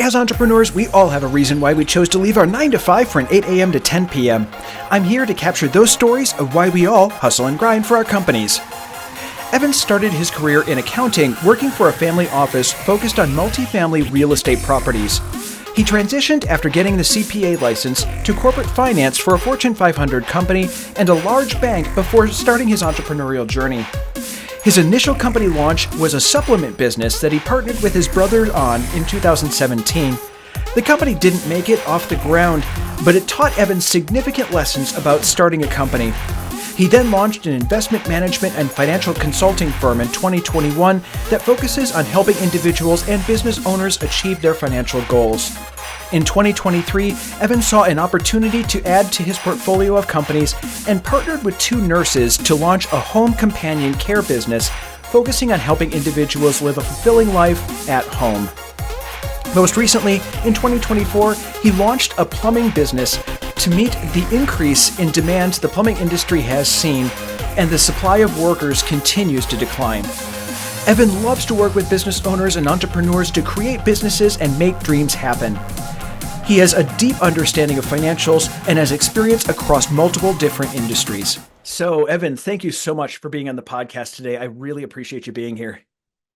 As entrepreneurs, we all have a reason why we chose to leave our 9 to 5 for an 8 a.m. to 10 p.m. I'm here to capture those stories of why we all hustle and grind for our companies. Evan started his career in accounting, working for a family office focused on multifamily real estate properties. He transitioned after getting the CPA license to corporate finance for a Fortune 500 company and a large bank before starting his entrepreneurial journey. His initial company launch was a supplement business that he partnered with his brother on in 2017. The company didn't make it off the ground, but it taught Evan significant lessons about starting a company. He then launched an investment management and financial consulting firm in 2021 that focuses on helping individuals and business owners achieve their financial goals. In 2023, Evan saw an opportunity to add to his portfolio of companies and partnered with 2 nurses to launch a home companion care business focusing on helping individuals live a fulfilling life at home. Most recently, in 2024, he launched a plumbing business to meet the increase in demand the plumbing industry has seen, and the supply of workers continues to decline. Evan loves to work with business owners and entrepreneurs to create businesses and make dreams happen. He has a deep understanding of financials and has experience across multiple different industries. So, Evan, thank you so much for being on the podcast today. I really appreciate you being here.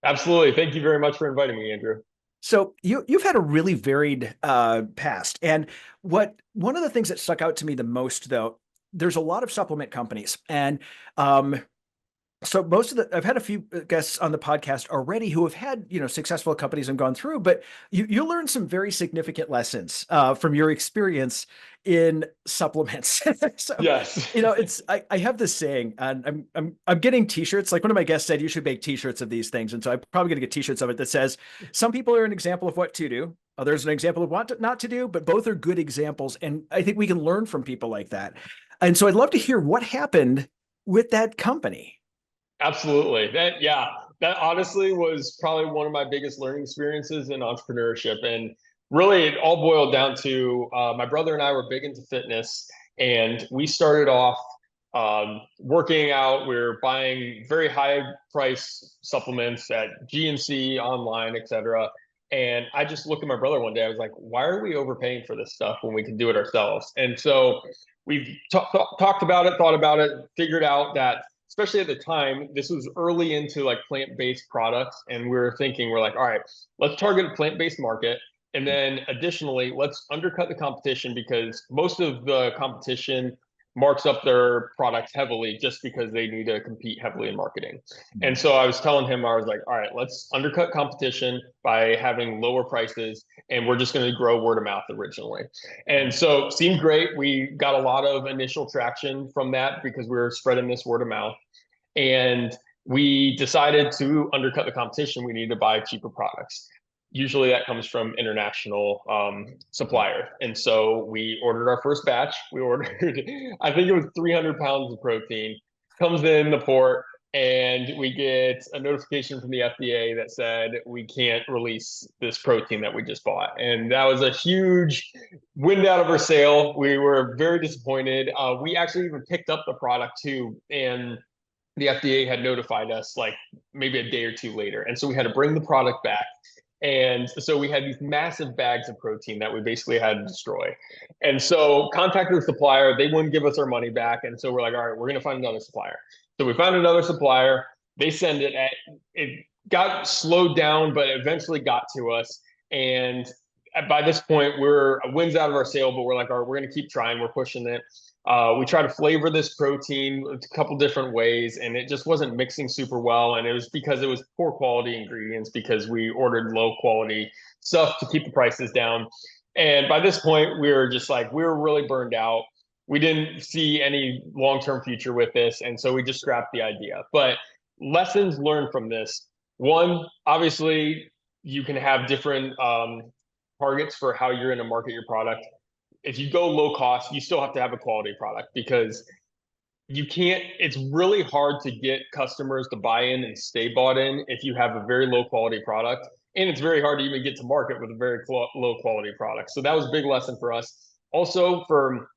Absolutely. Thank you very much for inviting me, Andrew. So you've had a really varied past, and one of the things that stuck out to me the most, though, there's a lot of supplement companies, and so I've had a few guests on the podcast already who have had, successful companies and gone through, but you learned some very significant lessons from your experience in supplements. So, Yes. I have this saying, and I'm getting t-shirts. Like one of my guests said, you should make t-shirts of these things. And so I'm probably going to get t-shirts of it that says, some people are an example of what to do. Others an example of what not to do, but both are good examples. And I think we can learn from people like that. And so I'd love to hear what happened with that company. Absolutely. That honestly was probably one of my biggest learning experiences in entrepreneurship. And really, it all boiled down to my brother and I were big into fitness, and we started off working out. We were buying very high price supplements at GNC, online, etc. And I just looked at my brother one day. I was like, why are we overpaying for this stuff when we can do it ourselves? And so we've talked about it, thought about it, figured out that, especially at the time, this was early into like plant-based products. And we're like, all right, let's target a plant-based market. And then additionally, let's undercut the competition, because most of the competition marks up their products heavily just because they need to compete heavily in marketing. And so I was telling him, I was like, all right, let's undercut competition by having lower prices, and we're just going to grow word of mouth originally. And so it seemed great. We got a lot of initial traction from that because we were spreading this word of mouth. And we decided to undercut the competition. We needed to buy cheaper products. Usually that comes from international supplier. And so we ordered our first batch. We ordered, I think it was 300 pounds of protein, comes in the port, and we get a notification from the FDA that said we can't release this protein that we just bought. And that was a huge wind out of our sail. We were very disappointed. We actually even picked up the product too, and the FDA had notified us like maybe a day or two later. And so we had to bring the product back. And so we had these massive bags of protein that we basically had to destroy. And so contacted the supplier, they wouldn't give us our money back. And so we're like, all right, we're going to find another supplier. So we found another supplier. They send it got slowed down, but eventually got to us. And by this point, we're winds out of our sail, but we're like, all right, we're going to keep trying. We're pushing it. We tried to flavor this protein a couple different ways, and it just wasn't mixing super well. And it was because it was poor quality ingredients, because we ordered low quality stuff to keep the prices down. And by this point, we were just like, we were really burned out. We didn't see any long-term future with this. And so we just scrapped the idea. But lessons learned from this: one, obviously, you can have different targets for how you're going to market your product. If you go low cost, you still have to have a quality product, because it's really hard to get customers to buy in and stay bought in if you have a very low quality product. And it's very hard to even get to market with a very low quality product. So that was a big lesson for us. Also, for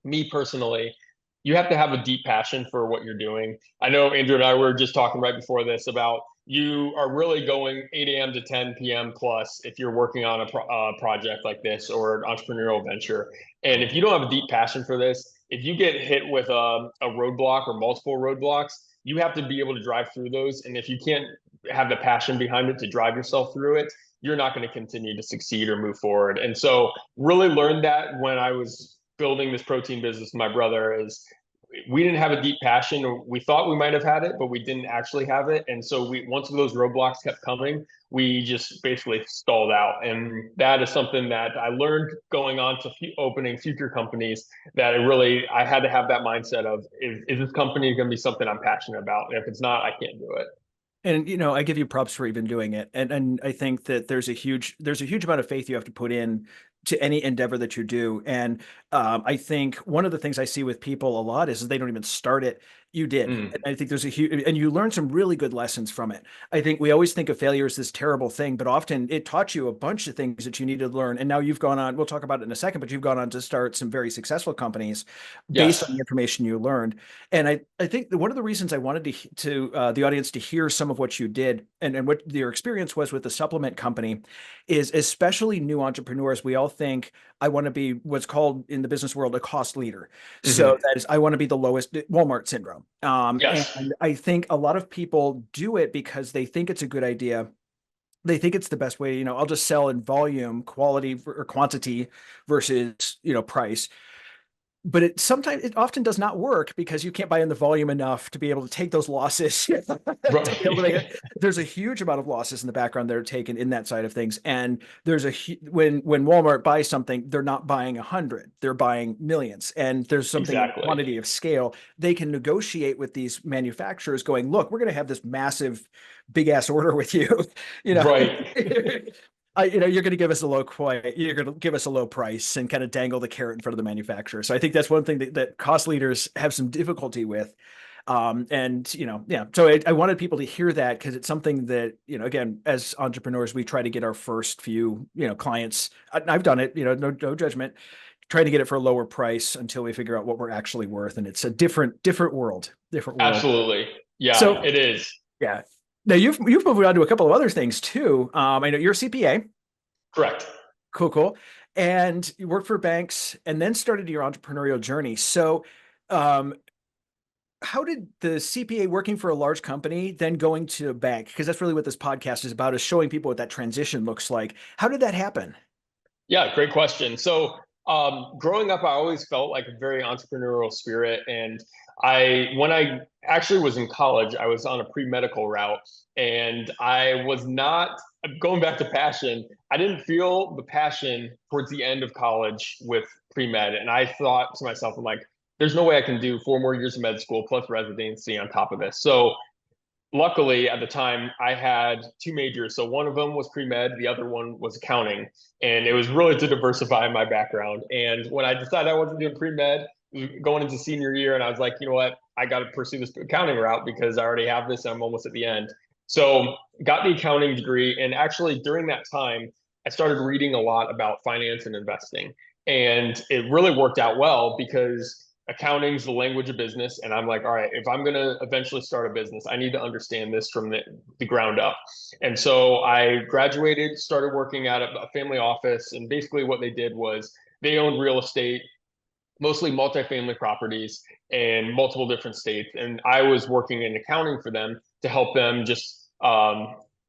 me personally, you have to have a deep passion for what you're doing. I know Andrew and I were just talking right before this about you are really going 8 a.m. to 10 p.m. plus if you're working on a project like this or an entrepreneurial venture. And if you don't have a deep passion for this, if you get hit with a roadblock or multiple roadblocks, you have to be able to drive through those. And if you can't have the passion behind it to drive yourself through it, you're not going to continue to succeed or move forward. And so really learned that when I was building this protein business with my brother is we didn't have a deep passion. We thought we might have had it, but we didn't actually have it. And so once those roadblocks kept coming, we just basically stalled out. And that is something that I learned going on to opening future companies that I had to have that mindset of, is this company going to be something I'm passionate about? And if it's not, I can't do it. And I give you props for even doing it. And I think that there's a huge amount of faith you have to put in to any endeavor that you do. And I think one of the things I see with people a lot is they don't even start it. You did. And I think there's a huge, and you learn some really good lessons from it. I think we always think of failure as this terrible thing, but often it taught you a bunch of things that you need to learn. And now you've gone on, we'll talk about it in a second, but you've gone on to start some very successful companies based Yes. on the information you learned. And I think that one of the reasons I wanted to the audience to hear some of what you did and what your experience was with the supplement company is, especially new entrepreneurs, we all think I want to be what's called in the business world a cost leader. So that is, I want to be the lowest, Walmart syndrome. Yes. And I think a lot of people do it because they think it's a good idea. They think it's the best way, I'll just sell in volume, quality or quantity versus, price. But it often does not work because you can't buy in the volume enough to be able to take those losses. Right. There's a huge amount of losses in the background that are taken in that side of things. And there's when Walmart buys something, they're not buying 100, they're buying millions. And there's something in Exactly. quantity of scale. They can negotiate with these manufacturers going, look, we're going to have this massive, big ass order with you. Right. You're going to give us you're going to give us a low price and kind of dangle the carrot in front of the manufacturer. So I think that's one thing that cost leaders have some difficulty with. Yeah. So I wanted people to hear that because it's something that, again, as entrepreneurs, we try to get our first few, clients. I've done it, no judgment, trying to get it for a lower price until we figure out what we're actually worth. And it's a different world. Absolutely. Yeah, So it is. yeah. Now you've moved on to a couple of other things too. I know you're a CPA. Correct. Cool. And you worked for banks and then started your entrepreneurial journey. So, how did the CPA working for a large company then going to a bank? Because that's really what this podcast is about, is showing people what that transition looks like. How did that happen? Yeah, great question. So, growing up, I always felt like a very entrepreneurial spirit. And when I actually was in college, I was on a pre-medical route and I was not going back to passion. I didn't feel the passion towards the end of college with pre-med. And I thought to myself, I'm like, there's no way I can do 4 more years of med school plus residency on top of this. So luckily at the time I had two majors. So one of them was pre-med, the other one was accounting. And it was really to diversify my background. And when I decided I wasn't doing pre-med, going into senior year, and I was like, you know what, I got to pursue this accounting route because I already have this and I'm almost at the end. So got the accounting degree. And actually during that time, I started reading a lot about finance and investing. And it really worked out well because accounting is the language of business. And I'm like, all right, if I'm going to eventually start a business, I need to understand this from the ground up. And so I graduated, started working at a family office. And basically what they did was they owned real estate, mostly multifamily properties in multiple different states. And I was working in accounting for them to help them just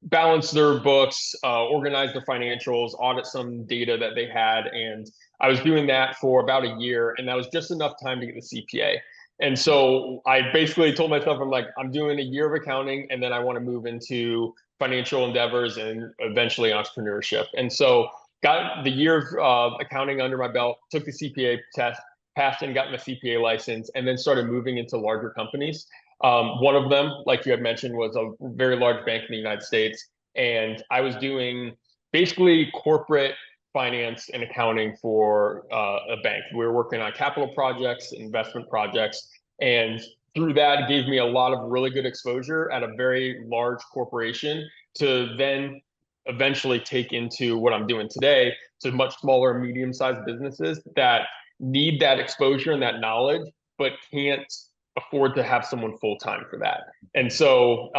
balance their books, organize their financials, audit some data that they had. And I was doing that for about a year, and that was just enough time to get the CPA. And so I basically told myself, I'm like, I'm doing a year of accounting, and then I want to move into financial endeavors and eventually entrepreneurship. And so got the year of accounting under my belt, took the CPA test, passed and got my CPA license, and then started moving into larger companies. One of them, like you had mentioned, was a very large bank in the United States. And I was doing basically corporate finance and accounting for a bank. We were working on capital projects, investment projects, and through that, it gave me a lot of really good exposure at a very large corporation to then eventually take into what I'm doing today to much smaller, medium-sized businesses that need that exposure and that knowledge, but can't afford to have someone full time for that. And so,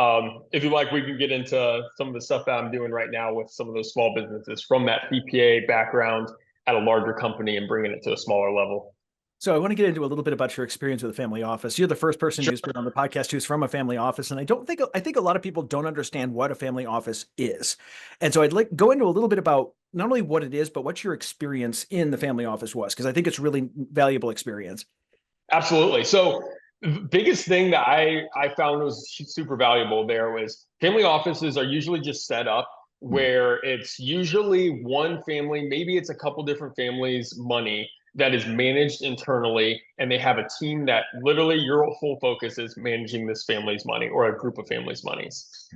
if you like, we can get into some of the stuff that I'm doing right now with some of those small businesses from that CPA background at a larger company and bringing it to a smaller level. So I want to get into a little bit about your experience with a family office. You're the first person Sure. who's been on the podcast who's from a family office, and I think a lot of people don't understand what a family office is. And so I'd like go into a little bit about not only what it is, but what your experience in the family office was, because I think it's really valuable experience. Absolutely. So the biggest thing that I found was super valuable there was family offices are usually just set up where it's usually one family, maybe it's a couple different families' money that is managed internally, and they have a team that literally your whole focus is managing this family's money or a group of families' monies.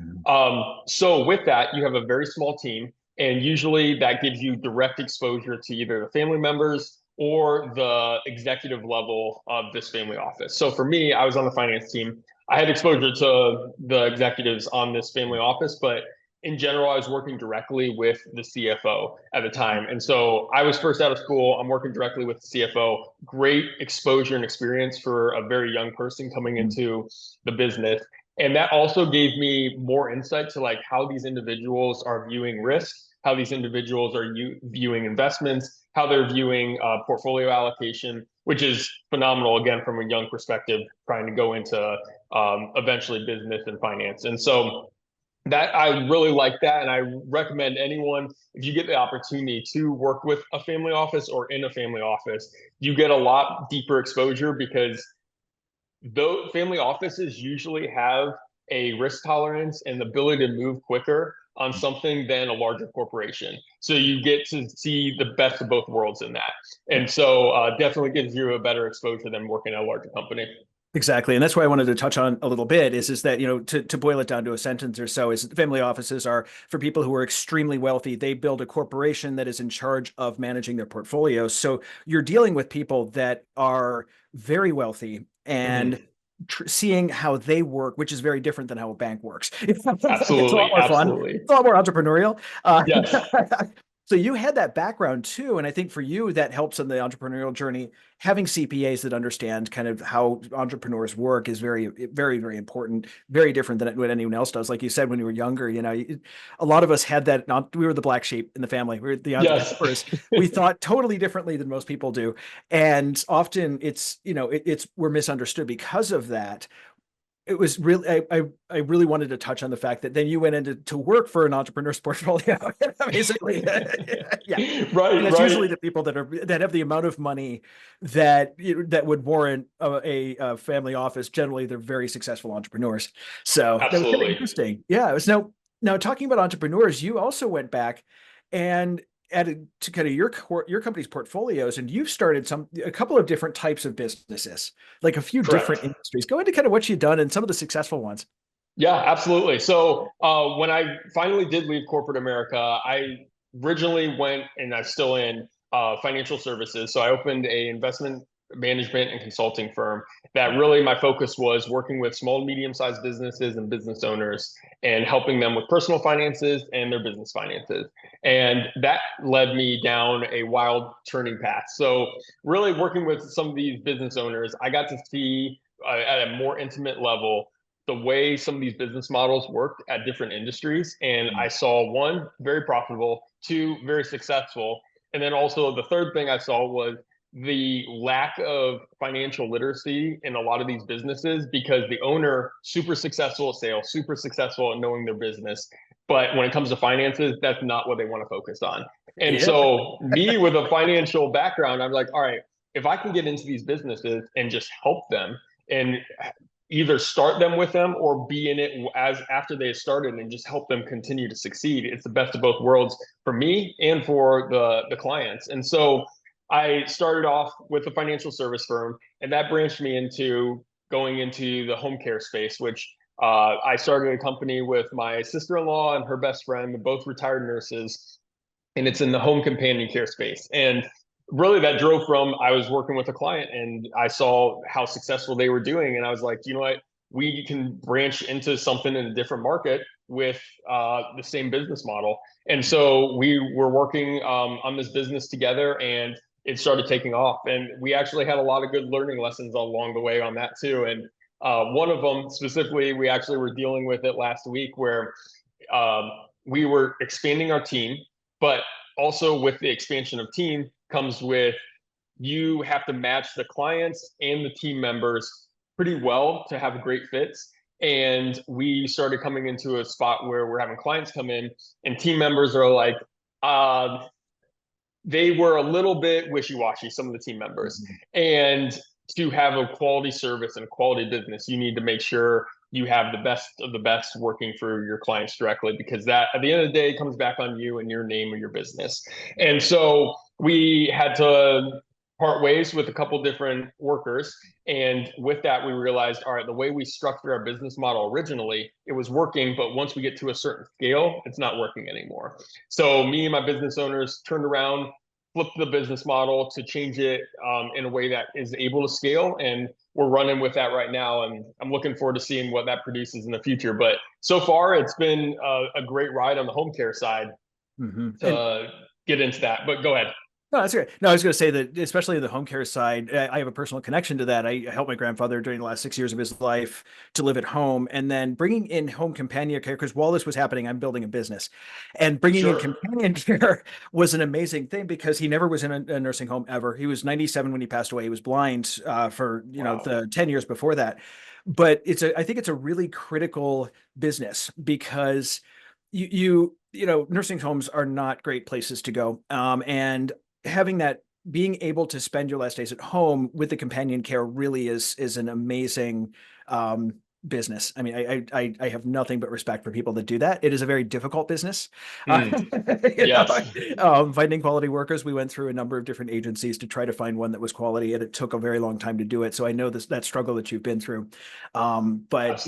So with that, you have a very small team, and usually that gives you direct exposure to either the family members or the executive level of this family office. So for me, I was on the finance team. I had exposure to the executives on this family office, but in general, I was working directly with the CFO at the time. And so I was first out of school. I'm working directly with the CFO. Great exposure and experience for a very young person coming into the business. And that also gave me more insight to like how these individuals are viewing risk, how these individuals are viewing investments, how they're viewing portfolio allocation, which is phenomenal, again, from a young perspective, trying to go into eventually business and finance. And so that I really like that. And I recommend anyone, if you get the opportunity to work with a family office or in a family office, you get a lot deeper exposure because though family offices usually have a risk tolerance and the ability to move quicker on something than a larger corporation. So you get to see the best of both worlds in that. And so definitely gives you a better exposure than working at a larger company. Exactly. And that's why I wanted to touch on a little bit is that, to boil it down to a sentence or so, is family offices are for people who are extremely wealthy. They build a corporation that is in charge of managing their portfolios. So you're dealing with people that are very wealthy and seeing how they work, which is very different than how a bank works. It's a lot Absolutely. more fun. Absolutely. It's a lot more entrepreneurial. Yes. So you had that background too, and I think for you that helps in the entrepreneurial journey. Having CPAs that understand kind of how entrepreneurs work is very, very, very important. Very different than what anyone else does. Like you said, when you were younger, a lot of us had that. We were the black sheep in the family. We were the entrepreneurs. Yes. We thought totally differently than most people do, and often it's we're misunderstood because of that. It was really I really wanted to touch on the fact that then you went into work for an entrepreneur's portfolio, basically. Yeah, Right. and it's Right. usually the people that have the amount of money that that would warrant a family office. Generally, they're very successful entrepreneurs. So that was kind of Absolutely. interesting. Yeah, it was now talking about entrepreneurs. You also went back and added to kind of your company's portfolios, and you've started a couple of different types of businesses, like a few different Correct. industries. Go into kind of what you've done and some of the successful ones. Yeah, absolutely. So when I finally did leave corporate America, I originally went, and I'm still in financial services. So I opened a investment management and consulting firm that really my focus was working with small, medium-sized businesses and business owners and helping them with personal finances and their business finances. And that led me down a wild turning path. So really working with some of these business owners, I got to see at a more intimate level the way some of these business models worked at different industries. And I saw one, very profitable, two, very successful. And then also the third thing I saw was the lack of financial literacy in a lot of these businesses because the owner, super successful at sales, super successful at knowing their business. But when it comes to finances, that's not what they want to focus on. And Yeah. so me with a financial background, I'm like, all right, if I can get into these businesses and just help them and either start them with them or be in it as after they started and just help them continue to succeed. It's the best of both worlds for me and for the clients. And so I started off with a financial service firm, and that branched me into going into the home care space, which I started a company with my sister-in-law and her best friend, both retired nurses, and it's in the home companion care space. And really that drove from I was working with a client and I saw how successful they were doing. And I was like, you know what, we can branch into something in a different market with the same business model. And so we were working on this business together, and it started taking off. And we actually had a lot of good learning lessons along the way on that too. And one of them specifically, we actually were dealing with it last week where um, we were expanding our team, but also with the expansion of team comes with you have to match the clients and the team members pretty well to have great fits. And we started coming into a spot where we're having clients come in and team members are like, uh, they were a little bit wishy-washy, some of the team members. And to have a quality service and a quality business, you need to make sure you have the best of the best working for your clients directly, because that at the end of the day comes back on you and your name of your business. And so we had to part ways with a couple different workers. And with that, we realized, all right, the way we structured our business model originally, it was working, but once we get to a certain scale, it's not working anymore. So me and my business owners turned around, flipped the business model to change it in a way that is able to scale. And we're running with that right now. And I'm looking forward to seeing what that produces in the future. But so far, it's been a great ride on the home care side to get into that. But go ahead. No, that's great. No, I was going to say that, especially the home care side, I have a personal connection to that. I helped my grandfather during the last 6 years of his life to live at home, and then bringing in home companion care, because while this was happening, I'm building a business, and bringing in companion care was an amazing thing because he never was in a nursing home ever. He was 97 when he passed away. He was blind for the 10 years before that. But I think it's a really critical business because you know, nursing homes are not great places to go, and having that, being able to spend your last days at home with the companion care really is an amazing business. I mean, I have nothing but respect for people that do that. It is a very difficult business. Yes. Finding quality workers, we went through a number of different agencies to try to find one that was quality, and it took a very long time to do it. So I know that struggle that you've been through. But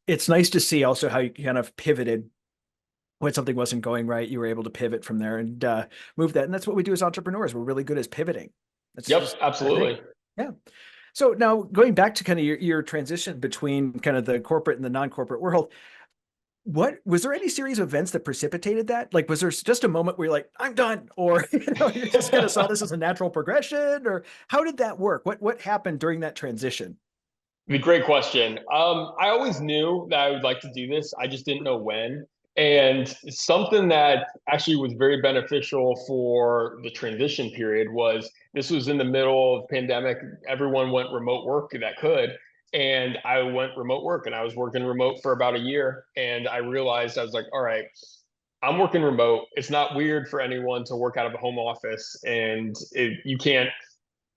it's nice to see also how you kind of pivoted when something wasn't going right. You were able to pivot from there and move that. And that's what we do as entrepreneurs. We're really good as pivoting. Yep, absolutely. Yeah. So now going back to kind of your transition between kind of the corporate and the non-corporate world, what was there any series of events that precipitated that? Like, was there just a moment where you're like, I'm done, or you just kind of saw this as a natural progression, or how did that work? What happened during that transition? Great question. I always knew that I would like to do this. I just didn't know when. And something that actually was very beneficial for the transition period was this was in the middle of pandemic. Everyone went remote work that could. And I went remote work and I was working remote for about a year. And I realized I was like, all right, I'm working remote. It's not weird for anyone to work out of a home office. And you can't,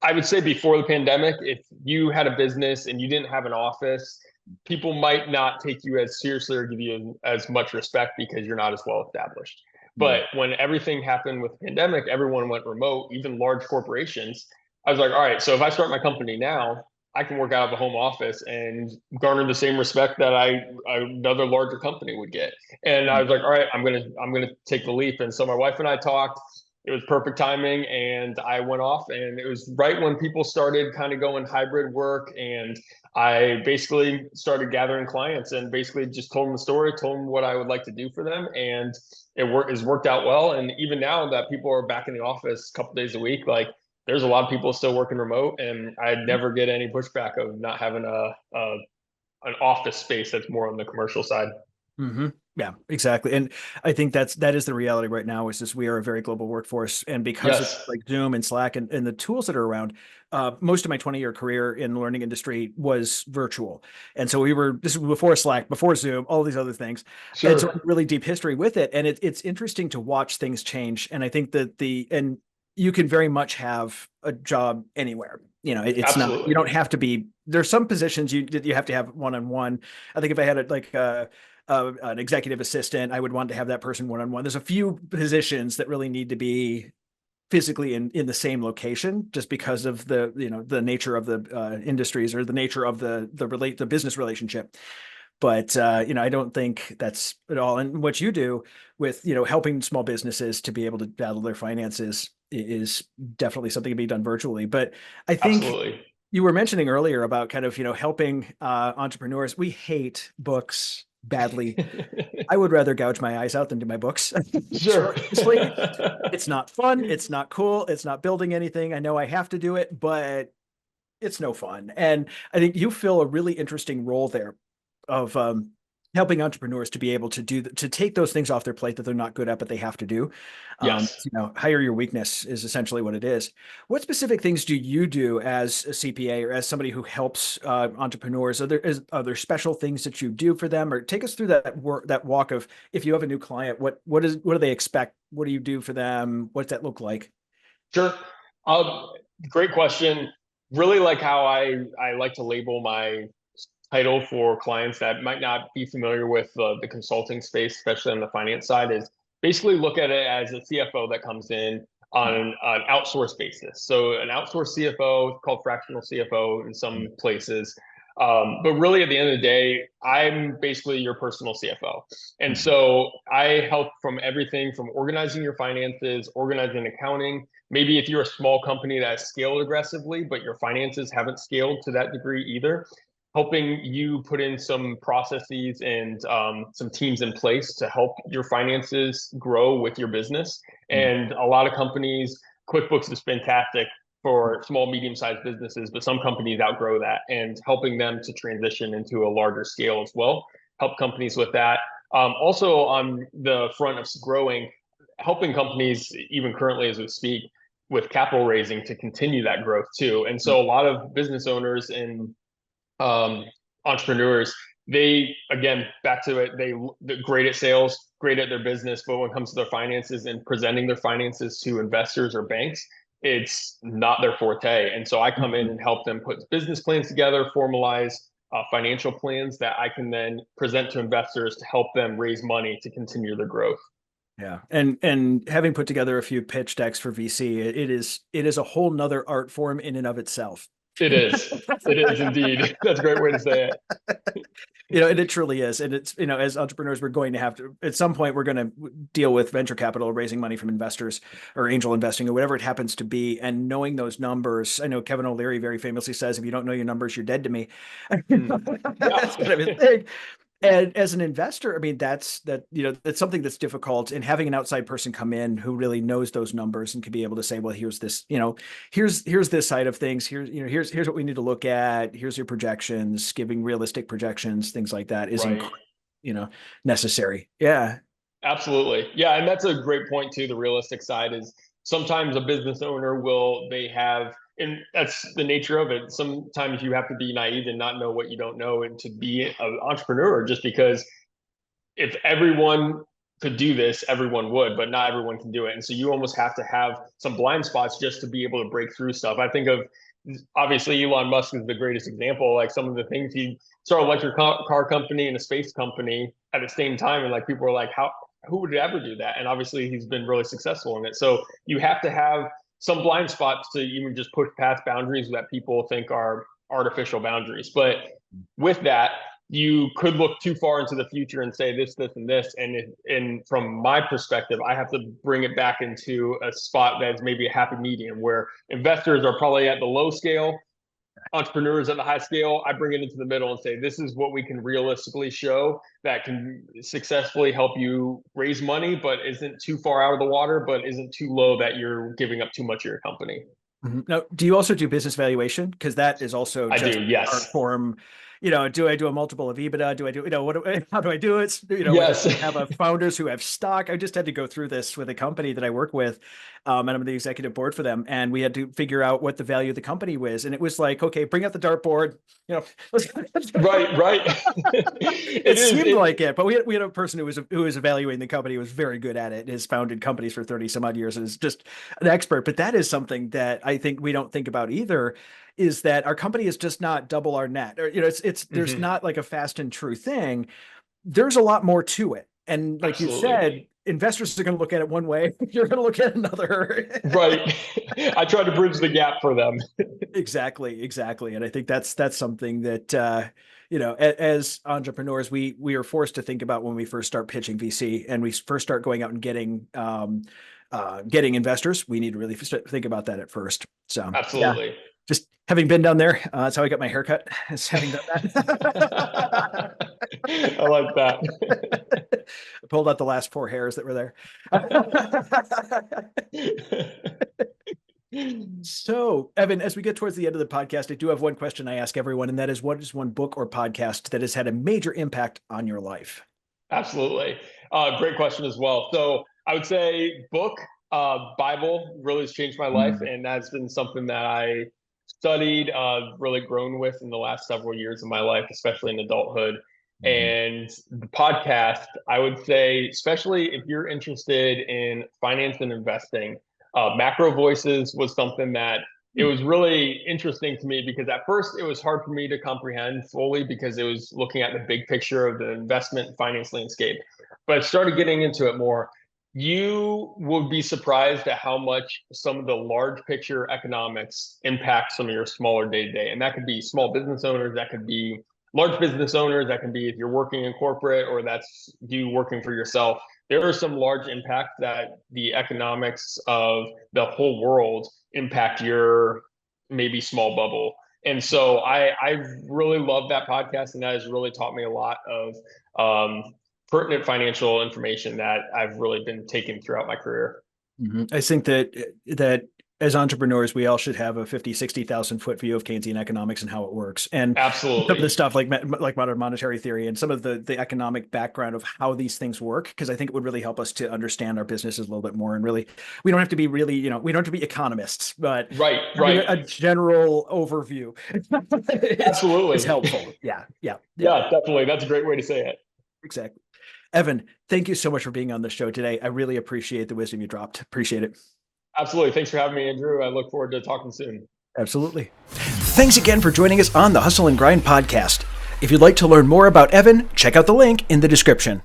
I would say before the pandemic, if you had a business and you didn't have an office, people might not take you as seriously or give you as much respect because you're not as well established. But when everything happened with the pandemic, everyone went remote, even large corporations. I was like, all right, so if I start my company now, I can work out of a home office and garner the same respect that another larger company would get. And I was like, all right, I'm gonna take the leap. And so my wife and I talked. It was perfect timing, and I went off, and it was right when people started kind of going hybrid work, and I basically started gathering clients and basically just told them the story, told them what I would like to do for them, and has worked out well. And even now that people are back in the office a couple days a week, like there's a lot of people still working remote, and I never get any pushback of not having an office space that's more on the commercial side. Mm-hmm. Yeah, exactly. And I think that is the reality right now, is just we are a very global workforce. And because of like Zoom and Slack and the tools that are around, most of my 20-year career in the learning industry was virtual. And so this was before Slack, before Zoom, all these other things. And so really deep history with it. And it's interesting to watch things change. And I think that and you can very much have a job anywhere. You know, it's not, you don't have to be, there's some positions you have to have one-on-one. I think if I had an executive assistant, I would want to have that person one-on-one. There's a few positions that really need to be physically in the same location, just because of the nature of the industries, or the nature of the business relationship. But I don't think that's at all. And what you do with helping small businesses to be able to battle their finances is definitely something to be done virtually. But I think you were mentioning earlier about kind of helping entrepreneurs. We hate books badly. I would rather gouge my eyes out than do my books. Sure. Honestly, it's not fun. It's not cool. It's not building anything. I know I have to do it, but it's no fun. And I think you fill a really interesting role there of helping entrepreneurs to be able to to take those things off their plate that they're not good at, but they have to do. Yes. Hire your weakness is essentially what it is. What specific things do you do as a CPA or as somebody who helps entrepreneurs? Are there special things that you do for them, or take us through that walk of if you have a new client, what do they expect? What do you do for them? What's that look like? Sure. Um, Great question. Really like how I like to label my title for clients that might not be familiar with the consulting space, especially on the finance side, is basically look at it as a CFO that comes in on an outsourced basis. So an outsourced CFO called fractional CFO in some places. But really, at the end of the day, I'm basically your personal CFO. And so I help from everything from organizing your finances, organizing accounting. Maybe if you're a small company that's scaled aggressively, but your finances haven't scaled to that degree either, helping you put in some processes and some teams in place to help your finances grow with your business. And a lot of companies, QuickBooks is fantastic for small, medium-sized businesses, but some companies outgrow that, and helping them to transition into a larger scale as well, help companies with that. Also on the front of growing, helping companies even currently as we speak with capital raising to continue that growth too. And so a lot of business owners and entrepreneurs, they, again, back to it, they're great at sales, great at their business, but when it comes to their finances and presenting their finances to investors or banks, it's not their forte. And so I come in and help them put business plans together, formalize financial plans that I can then present to investors to help them raise money to continue their growth. Yeah. And having put together a few pitch decks for VC, it is a whole nother art form in and of itself. It is. It is indeed. That's a great way to say it. And it truly is. And it's, as entrepreneurs, we're going to have to, at some point, we're going to deal with venture capital, raising money from investors or angel investing or whatever it happens to be. And knowing those numbers, I know Kevin O'Leary very famously says, if you don't know your numbers, you're dead to me. That's kind of his thing. And as an investor, I mean, that's something that's difficult. And having an outside person come in who really knows those numbers and can be able to say, well, here's this, here's this side of things. Here's what we need to look at. Here's your projections, giving realistic projections, things like that is, Right. necessary. Yeah. Absolutely. Yeah. And that's a great point too. The realistic side is sometimes a business owner and that's the nature of it. Sometimes you have to be naive and not know what you don't know and to be an entrepreneur, just because if everyone could do this, everyone would, but not everyone can do it. And so you almost have to have some blind spots just to be able to break through stuff. I think of, obviously, Elon Musk is the greatest example. Like some of the things he started, electric car company and a space company at the same time. And like people are like, who would ever do that? And obviously he's been really successful in it. So you have to have some blind spots to even just push past boundaries that people think are artificial boundaries. But with that, you could look too far into the future and say this, and this. And from my perspective, I have to bring it back into a spot that is maybe a happy medium where investors are probably at the low scale, entrepreneurs at the high scale. I bring it into the middle and say, this is what we can realistically show that can successfully help you raise money, but isn't too far out of the water, but isn't too low that you're giving up too much of your company. Now, do you also do business valuation? Because that is also I do, yes. art form. Do I do a multiple of EBITDA? Do I do, how do I do it? Yes. Have founders who have stock. I just had to go through this with a company that I work with, and I'm the executive board for them. And we had to figure out what the value of the company was. And it was like, okay, bring out the dartboard. Right. It seemed like it, but we had a person who was evaluating the company, who was very good at it, has founded companies for 30 some odd years and is just an expert. But that is something that I think we don't think about either, is that our company is just not double our net, or there's not like a fast and true thing. There's a lot more to it. And like Absolutely. you said, investors are going to look at it one way, you're going to look at another. Right. I try to bridge the gap for them. Exactly. And I think that's something that as entrepreneurs, we are forced to think about when we first start pitching VC and we first start going out and getting investors. We need to really think about that at first. So absolutely. Just having been down there, that's how I got my haircut. Is having done that. I like that. I pulled out the last 4 hairs that were there. So, Evan, as we get towards the end of the podcast, I do have one question I ask everyone, and that is, what is one book or podcast that has had a major impact on your life? Absolutely. Great question as well. So I would say book, Bible really has changed my life. And that's been something that I studied, really grown with in the last several years of my life, especially in adulthood. And the podcast, I would say, especially if you're interested in finance and investing, Macro Voices was something that it was really interesting to me, because at first it was hard for me to comprehend fully, because it was looking at the big picture of the investment and finance landscape. But I started getting into it more. You would be surprised at how much some of the large picture economics impact some of your smaller day to day. And that could be small business owners, that could be large business owners, that can be if you're working in corporate, or that's you working for yourself. There are some large impacts that the economics of the whole world impact your maybe small bubble. And so I really love that podcast, and that has really taught me a lot of pertinent financial information that I've really been taking throughout my career. I think that as entrepreneurs, we all should have a 50, 60,000 foot view of Keynesian economics and how it works. And Absolutely. some of the stuff like modern monetary theory and some of the economic background of how these things work, because I think it would really help us to understand our businesses a little bit more. And really, we don't have to be we don't have to be economists, but right. A general overview Absolutely is helpful. Yeah, definitely. That's a great way to say it. Exactly. Evan, thank you so much for being on the show today. I really appreciate the wisdom you dropped. Appreciate it. Absolutely. Thanks for having me, Andrew. I look forward to talking soon. Absolutely. Thanks again for joining us on the Hustle and Grind podcast. If you'd like to learn more about Evan, check out the link in the description.